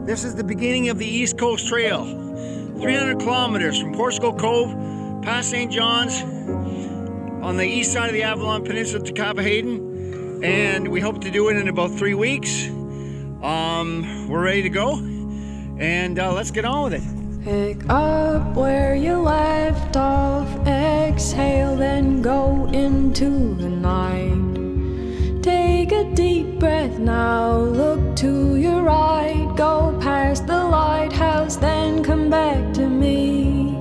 This is the beginning of the East Coast Trail. 300 kilometers from Portugal Cove, past St. John's, on the east side of the Avalon Peninsula to Copenhagen. And we hope to do it in about 3 weeks. We're ready to go. And let's get on with it. Pick up where you left off, exhale, then go into the night. Take a deep breath now, look to your right, go past the lighthouse, then come back to me.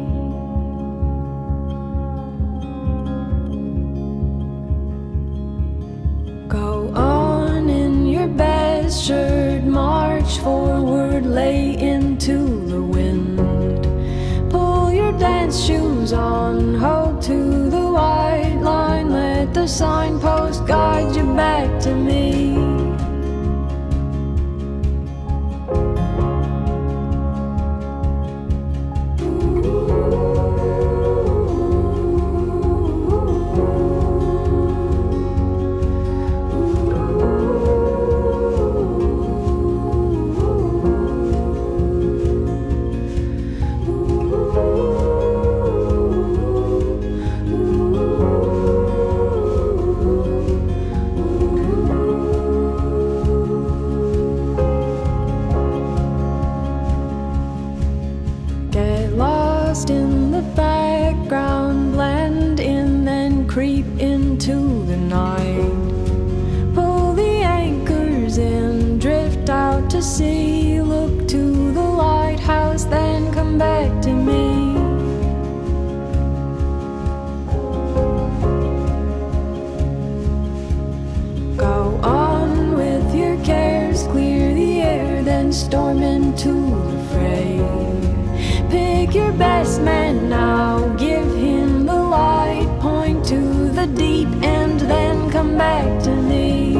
Go on in your best shirt, march forward, lay into the wind. Pull your dance shoes on, hold to the white line, let the signpost guide you back to me. In the background, blend in, then creep into the night. Pull the anchors in, drift out to sea, look to the lighthouse, then come back to me. Go on with your cares, clear the air, then storm into the fray. Pick your best man now, give him the light, point to the deep end, then come back to me.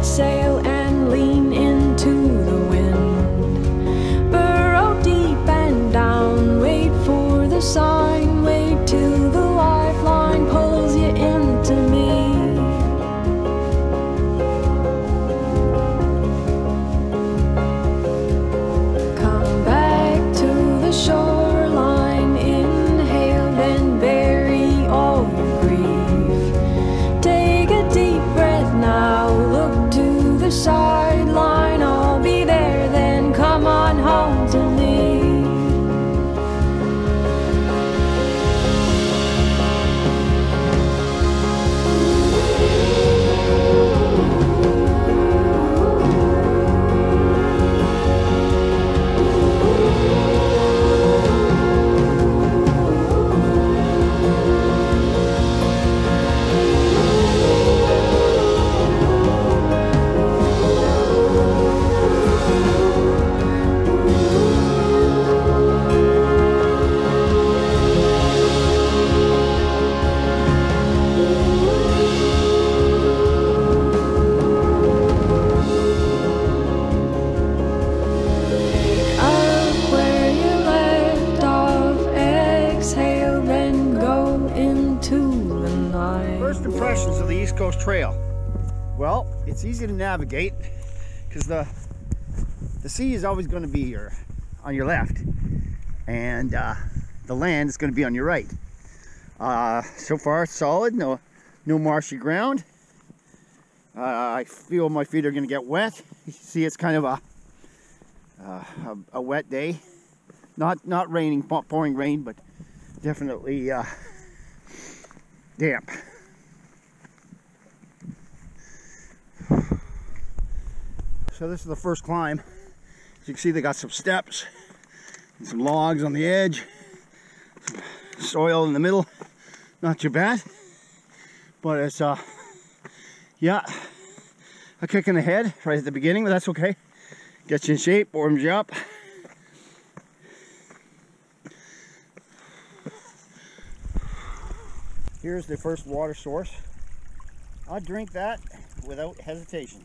Sail and lean into the wind. Burrow deep and down, wait for the sign, wait till the lifeline pulls you into me. Come back to the shoreline, inhale, then bury all your grief. Take a deep breath now, look to the sideline, I'll be there, then come on home to me. First impressions of the East Coast Trail. Well, it's easy to navigate because the sea is always going to be on your left, and the land is going to be on your right. So far, it's solid. No marshy ground. I feel my feet are going to get wet. You see, it's kind of a wet day. Not raining, pouring rain, but definitely damp. So this is the first climb. As you can see, they got some steps and some logs on the edge, some soil in the middle. not too bad. But it's, yeah, a kick in the head right at the beginning, but that's okay. Gets you in shape, warms you up. Here's the first water source. I'll drink that without hesitation.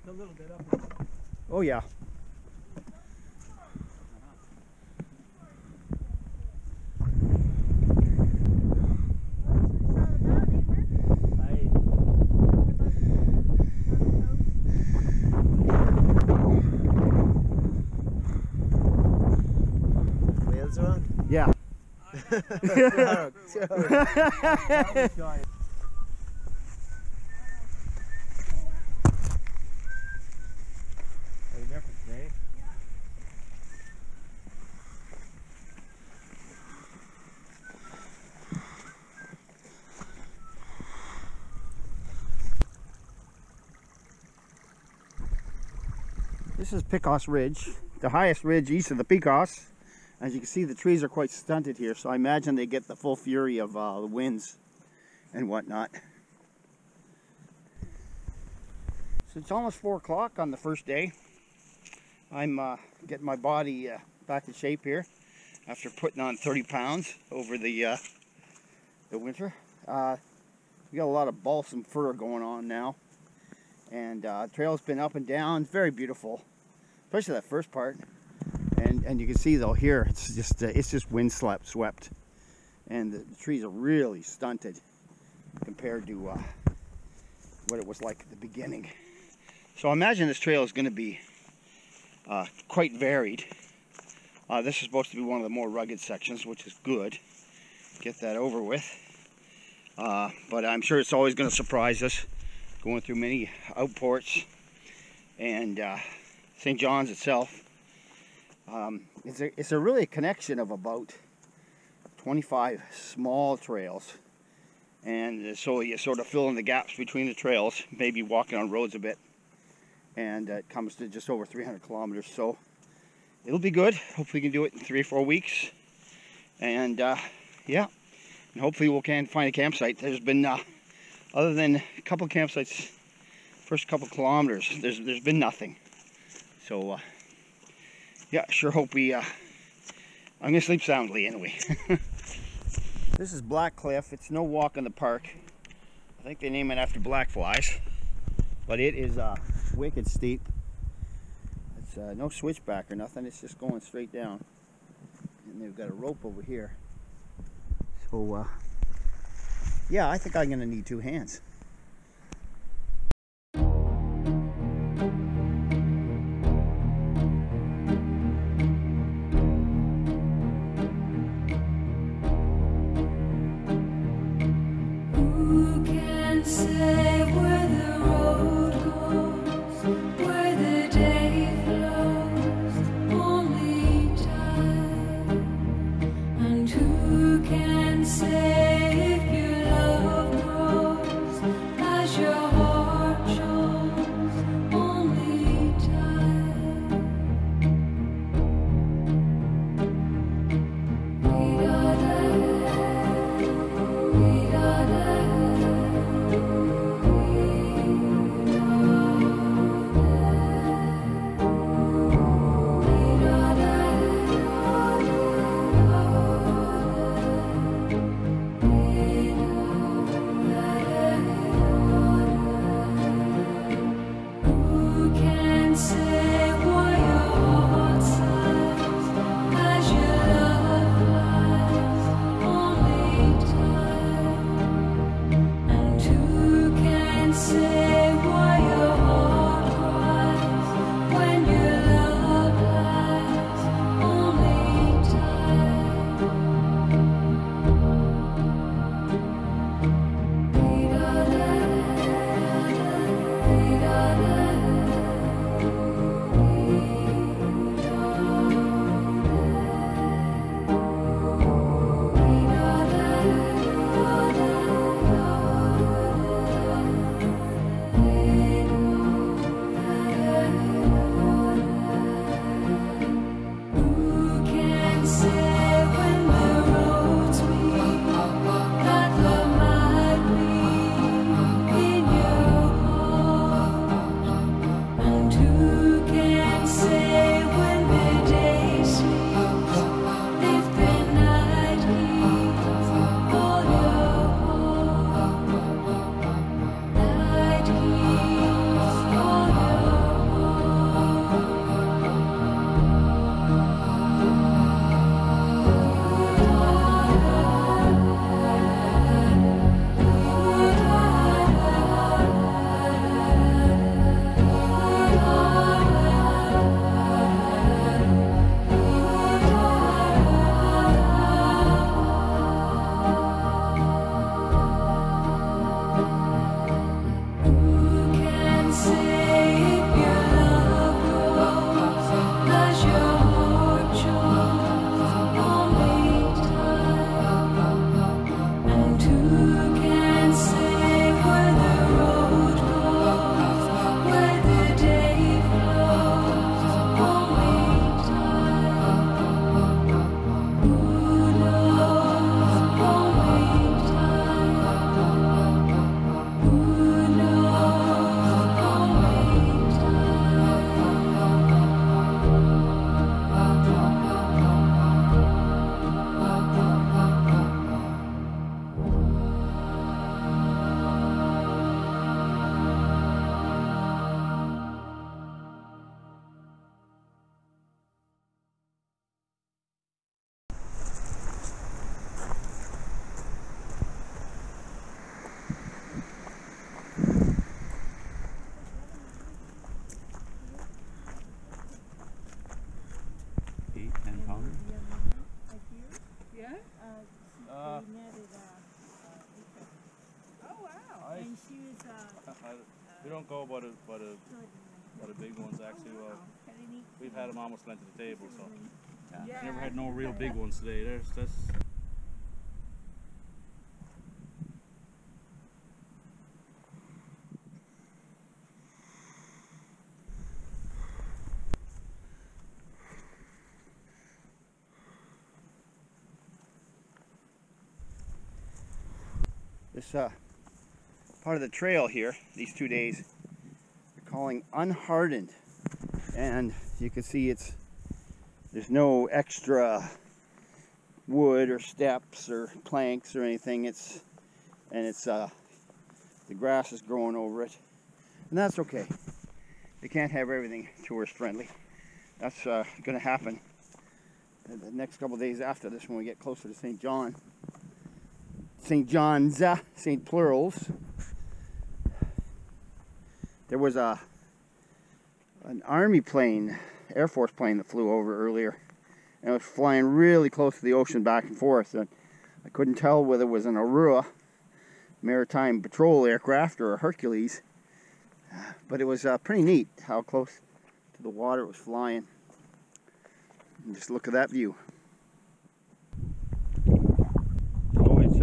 A little bit up. Oh yeah. Whales are on? Yeah. This is Pecos Ridge, the highest ridge east of the Pecos. As you can see, the trees are quite stunted here, so I imagine they get the full fury of the winds and whatnot. So it's almost 4 o'clock on the first day. I'm getting my body back in shape here after putting on 30 pounds over the winter. We got a lot of balsam fir going on now, and the trail's been up and down. It's very beautiful, especially that first part. And you can see though here it's just wind swept, and the trees are really stunted compared to what it was like at the beginning. So I imagine this trail is going to be quite varied. This is supposed to be one of the more rugged sections, which is good. Get that over with. But I'm sure it's always going to surprise us, going through many outports, and St. John's itself. It's a really connection of about 25 small trails, and so you sort of fill in the gaps between the trails, maybe walking on roads a bit, and it comes to just over 300 kilometers. So it'll be good. Hopefully we can do it in 3 or 4 weeks, and yeah, and hopefully we can find a campsite. There's been other than a couple of campsites first couple kilometers, there's been nothing. So yeah, sure hope I'm gonna sleep soundly anyway. This is Black Cliff. It's no walk in the park. I think they name it after black flies, but it is wicked steep. It's no switchback or nothing. It's just going straight down, and they've got a rope over here. So yeah, I think I'm gonna need 2 hands. We don't go by the big ones actually. We've had them almost lent to the table, so yeah. Never had no real big ones today. That's this part of the trail here, these 2 days, they're calling unhardened, and you can see there's no extra wood or steps or planks or anything. The grass is growing over it, and that's okay. You can't have everything tourist friendly. That's going to happen the next couple days after this when we get closer to St. John's, St. Plurals. There was an Army plane, Air Force plane that flew over earlier, and it was flying really close to the ocean back and forth, and I couldn't tell whether it was an Aurora maritime patrol aircraft or a Hercules, but it was pretty neat how close to the water it was flying. And just look at that view. So it's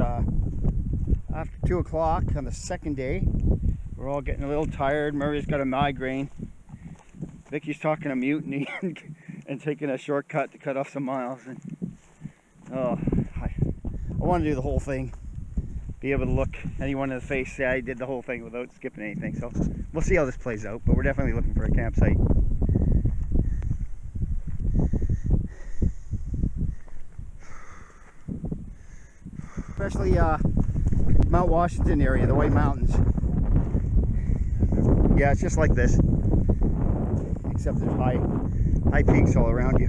after 2 o'clock on the second day. We're all getting a little tired. Murray's got a migraine. Vicky's talking a mutiny and taking a shortcut to cut off some miles. And I want to do the whole thing. Be able to look anyone in the face, say I did the whole thing without skipping anything. So we'll see how this plays out, but we're definitely looking for a campsite. Especially Mount Washington area, the White Mountains. Yeah, it's just like this, except there's high peaks all around you.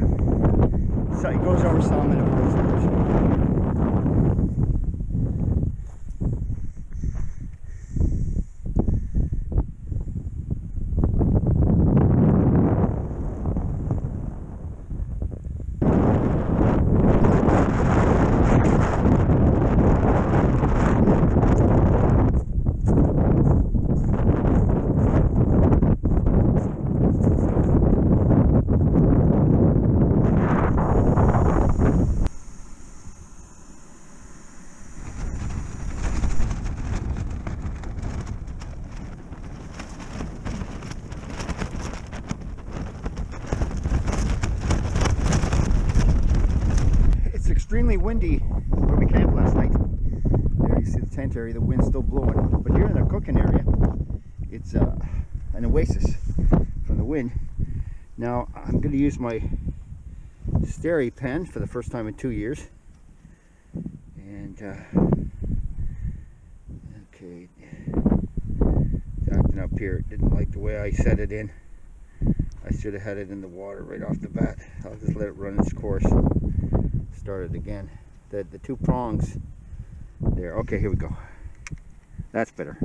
So it goes over some and it goes over. Extremely windy where we camped last night. There you see the tent area, the wind's still blowing. But here in the cooking area, it's an oasis from the wind. Now I'm going to use my Steri pen for the first time in 2 years. And okay, it's acting up here. Didn't like the way I set it in. I should have had it in the water right off the bat. I'll just let it run its course and start it again. The two prongs there. Okay, here we go. That's better.